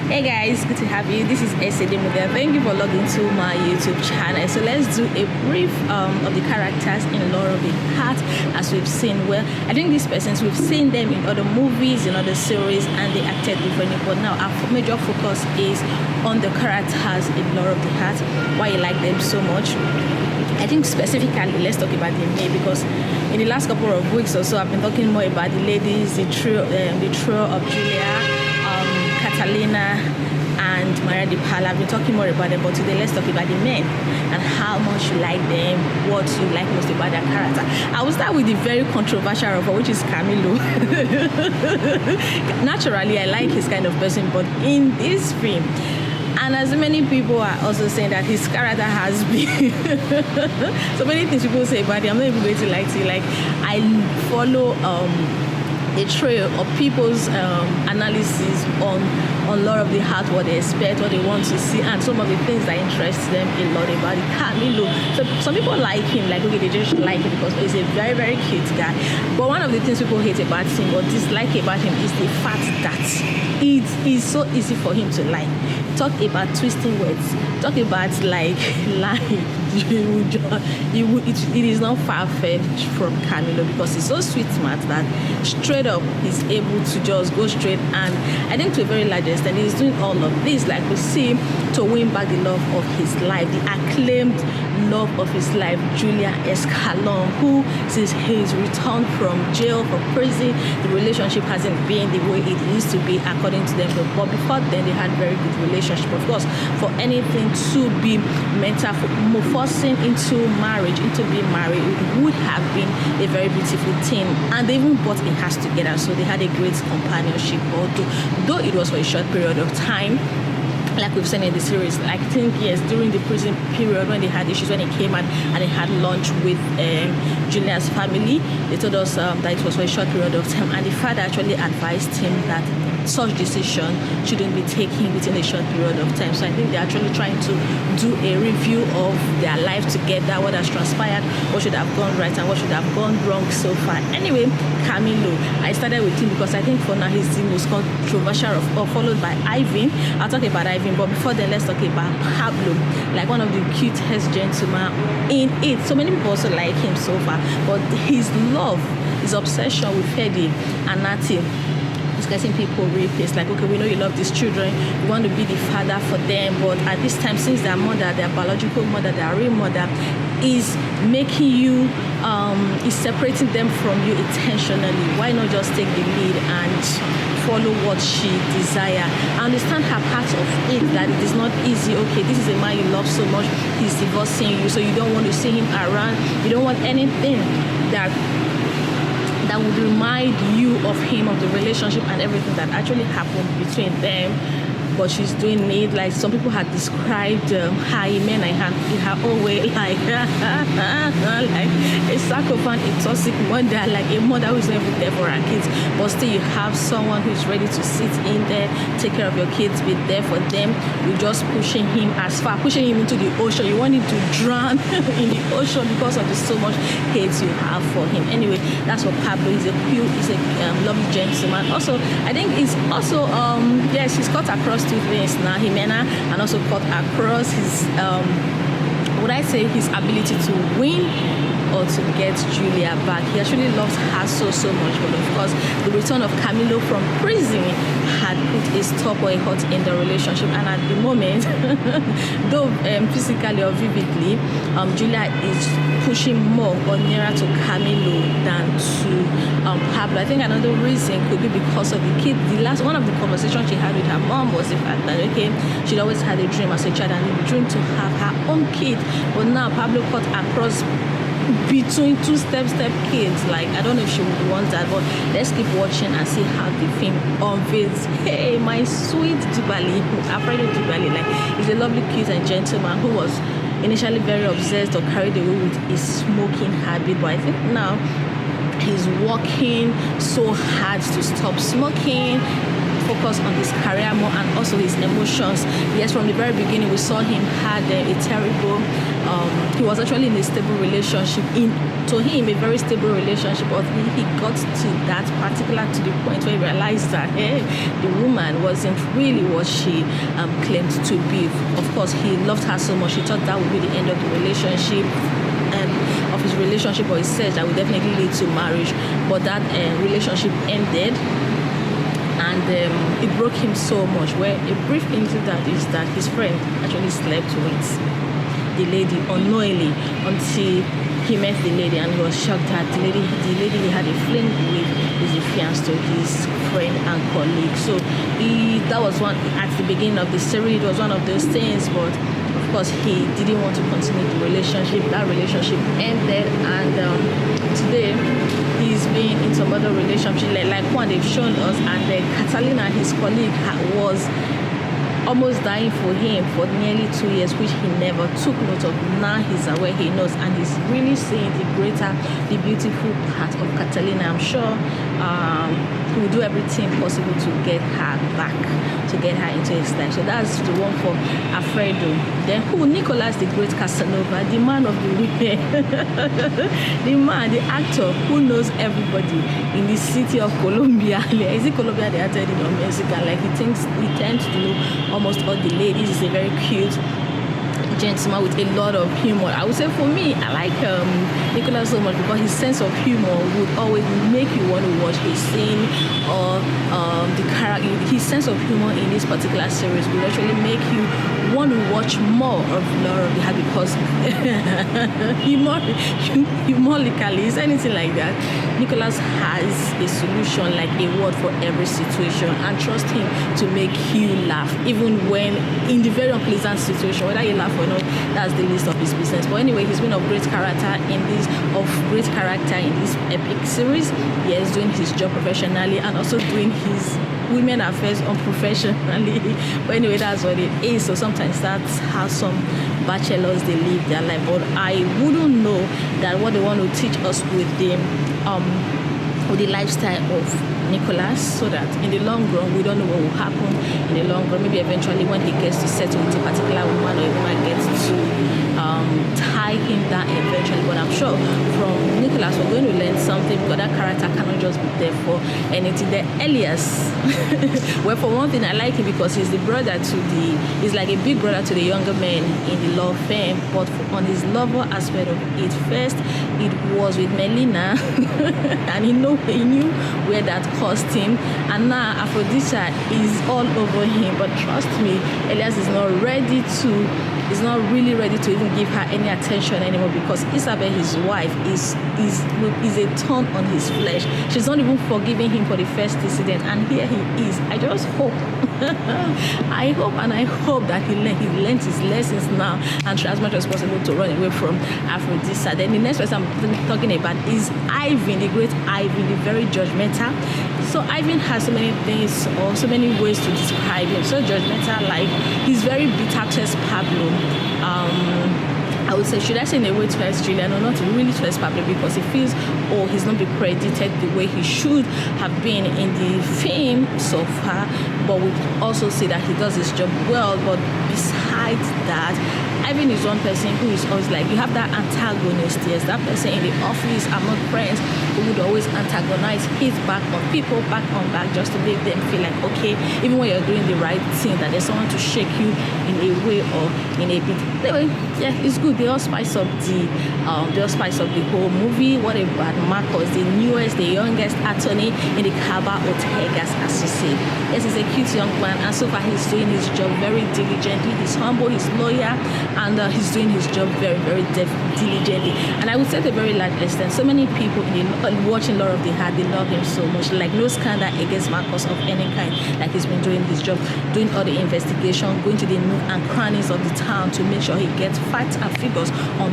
Hey guys, good to have you. This is Esedemuga. Thank you for logging to my YouTube channel. So let's do a brief of the characters in Lord of the Heart as we've seen. Well, I think these persons, we've seen them in other movies, in other series, and they acted differently. But now our major focus is on the characters in Lord of the Heart. Why you like them so much? I think specifically, let's talk about the men, because in the last couple of weeks or so, I've been talking more about the ladies, the trio of Julia, Catalina, and Maria de Pala. I've been talking more about them, but today let's talk about the men and how much you like them, what you like most about their character. I will start with the very controversial of which is Camilo. Naturally, I like his kind of person, but in this film, and as many people are also saying that his character has been so many things people say about him. I'm not even going to lie to you. Like, I follow a trail of people's analysis on Lord of the Heart, what they expect, what they want to see, and some of the things that interest them a lot about it. Camilo. So some people like him, like, okay, they just like him because he's a very, very cute guy. But one of the things people hate about him or dislike about him is the fact that it is so easy for him to lie. Talk about twisting words. Talk about like lying. It is not far-fetched from Camilo because he's so sweet smart that straight up he's able to just go straight, and I think to a very large extent he's doing all of this, like we see, to win back the love of his life, the acclaimed love of his life, Julia Escalon, who since his return from jail, from prison, the relationship hasn't been the way it used to be according to them. But before then they had very good relationship. Of course, for anything to be mental, forcing into marriage, into being married, it would have been a very beautiful thing. And they even bought a house together, so they had a great companionship. Though it was for a short period of time, like we've seen in the series. Like, I think, yes, during the prison period when they had issues, when he came out and they had lunch with Julia's family, they told us that it was for a short period of time, and the father actually advised him that such decision shouldn't be taken within a short period of time. So I think they're actually trying to do a review of their life together, what has transpired, what should have gone right and what should have gone wrong so far. Anyway, Camilo, I started with him because I think for now he's the most controversial followed by Ivan. I'll talk about Ivan, but before then let's talk about Pablo, like one of the cutest gentlemen in it. So many people also like him so far, but his love, his obsession with Fede and Nati is getting people really pissed. Like, okay, we know you love these children, you want to be the father for them, but at this time, since their mother, their biological mother, their real mother is making you is separating them from you intentionally, why not just take the lead and follow what she desire? I understand her part of it, that it is not easy. Okay, this is a man you love so much, he's divorcing you, so you don't want to see him around, you don't want anything that would remind you of him, of the relationship and everything that actually happened between them. But she's doing it like some people had described her in her own way, like like a psychopath, a toxic mother, like a mother who's never there for her kids, but still you have someone who's ready to sit in there, take care of your kids, be there for them. You're just pushing him as far, pushing him into the ocean. You want him to drown in the ocean because of the so much hate you have for him. Anyway, that's what Pablo is. He's a lovely gentleman. Also, I think he's also yes, he's cut across two things now, Jimena, and also cut across his would I say his ability to win or to get Julia back. He actually loves her so much, but of course the return of Camilo from prison had put a stop or a halt in the relationship, and at the moment though physically or vividly, Julia is pushing more or nearer to Camilo than to Pablo. I think another reason could be because of the kid. One of the conversations she had with her mom was the fact that, okay, she'd always had a dream as a child, and a dream to have her own kid, but now Pablo cut across between two step kids. Like, I don't know if she would want that, but let's keep watching and see how the film unveils. Hey, my sweet Dubali, Alfredo Dubali, like, he's a lovely, cute and gentleman who was initially very obsessed or carried away with his smoking habit, but I think now he's working so hard to stop smoking. focus on his career more and also his emotions. Yes, from the very beginning, we saw him had a terrible, he was actually in a stable relationship, to him, a very stable relationship, but he got to that particular, to the point where he realized that the woman wasn't really what she claimed to be. Of course, he loved her so much, he thought that would be the end of the relationship, of his relationship or his search that would definitely lead to marriage, but that relationship ended, and it broke him so much, where a brief into that is that his friend actually slept with the lady unknowingly until he met the lady, and he was shocked that the lady he had a fling with is the fiancé to his friend and colleague. So that was one at the beginning of the series. It was one of those things, but of course he didn't want to continue the relationship. That relationship ended, and today he's been in some other relationship like one they've shown us, and Catalina, his colleague, was almost dying for him for nearly 2 years, which he never took note of. Now he's aware, he knows, and he's really seeing the beautiful part of Catalina. I'm sure he will do everything possible to get her back, to get her into his life. So that's the one for Alfredo. Then Nicolas, the great Casanova, the man of the women, the actor who knows everybody in the city of Colombia. Is it Colombia they are telling or Mexico? Like he tends to know almost all the ladies. Is a very cute gentleman with a lot of humor. I would say for me, I like Nicolas so much because his sense of humor would always make you want to watch his scene, or the character. His sense of humor in this particular series will actually make you want to watch more of Laura of the Heart, because humoristically, is anything like that. Nicolas has a solution, like a word for every situation, and trust him to make you laugh, even when in the very unpleasant situation, whether you laugh or not, that's the least of his business. But anyway, he's been of great character in this epic series. He is doing his job professionally and also doing his women affairs unprofessionally. But anyway, that's what it is. So sometimes that's how some bachelors they live their life. But I wouldn't know that what they want to teach us with the lifestyle of Nicolas, so that in the long run we don't know what will happen in the long run. Maybe eventually when he gets to settle with a particular woman, or a woman gets to tie him down eventually. But I'm sure from Nicolas we're going to learn something, because that character cannot just be there for anything. The Elias, well, for one thing, I like him because he's the brother to he's like a big brother to the younger men in the law firm. But on his lover aspect of it, first it was with Melina and he knew where that cost him, and now Aphrodisia is all over him. But trust me, Elias is not really ready to even give her any attention anymore, because Isabel, his wife, is a thorn on his flesh. She's not even forgiving him for the first incident, and here he is. I just hope I hope that he learns his lessons now and try as much as possible to run away from Aphrodisia. Then the next person I'm talking about is Ivan, the great Ivan, the very judgmental. So Ivan has so many things, or so many ways to describe him. So judgmental, like he's very bitter towards Pablo. I would say, should I say in a way towards Julian, or not really towards Pablo, because he feels, he's not been credited the way he should have been in the film so far. But we also see that he does his job well. But besides that, Ivan is one person who is always like, you have that antagonist. Yes, that person in the office, among friends, who would always antagonize his back on people, back on back, just to make them feel like, okay, even when you're doing the right thing, that there's someone to shake you in a way or in a bit. Anyway, yeah, it's good. They all spice up the whole movie. What about Marcos, the newest, the youngest attorney in the Caba Ortega's associate? Yes, he's a cute young man, and so far he's doing his job very diligently. He's humble, he's loyal, and he's doing his job very, very diligently. And I would say to a very large extent, so many people watching Laura of the Heart, they love him so much. Like no scandal against Marcos of any kind. Like he's been doing his job, doing all the investigation, going to the nook and crannies of the town to make sure he gets facts and figures on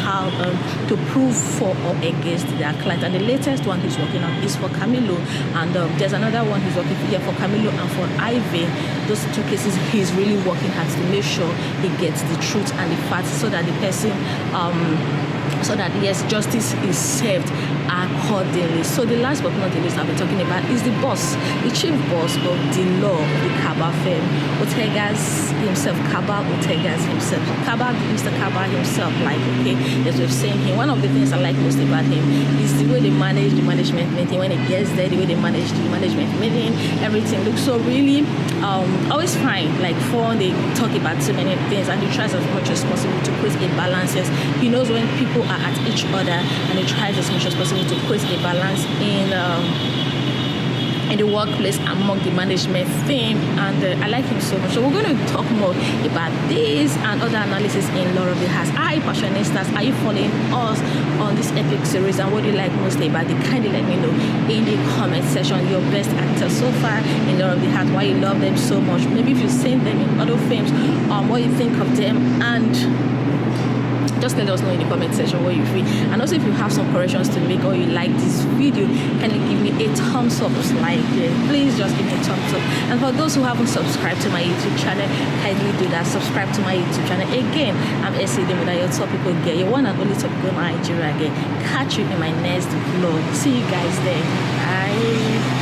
how to prove for or against their client. And the latest one he's working on is for Camilo, and there's another one he's working for Camilo and for Ivan. Those two cases he's really working hard to make sure he gets the truth and the facts, so that the person so that yes, justice is served accordingly. So the last but not the least I'll be talking about is the boss, the chief boss of the law of the Kaba firm, Ortega's himself, Kaba Ortega's himself, Mr. Kaba himself. Like, okay, as we've seen him, one of the things I like most about him is the way they manage the management meeting. When he gets there, the way they manage the management meeting, everything looks so really always fine, like fun. They talk about so many things, and he tries as much as possible to create a balance. Yes, he knows when people are at each other, and he tries as much as possible to create a balance in the workplace among the management team, and I like him so much. So we're going to talk more about this and other analysis in Law of the House. Hi Passionistas, are you following us on this epic series, and what do you like mostly about it? Kindly let me know in the comment section your best actors so far in Law of the House, why you love them so much, maybe if you've seen them in other films, what you think of them, and just let us know in the comment section what you feel. And also, if you have some corrections to make or you like this video, can you give me a thumbs up? Like, please just give me a thumbs up. And for those who haven't subscribed to my YouTube channel, kindly do that. Subscribe to my YouTube channel. Again, I'm Essie Demuda, your topical girl, your one and only topical Nigeria girl. Catch you in my next vlog. See you guys there. Bye.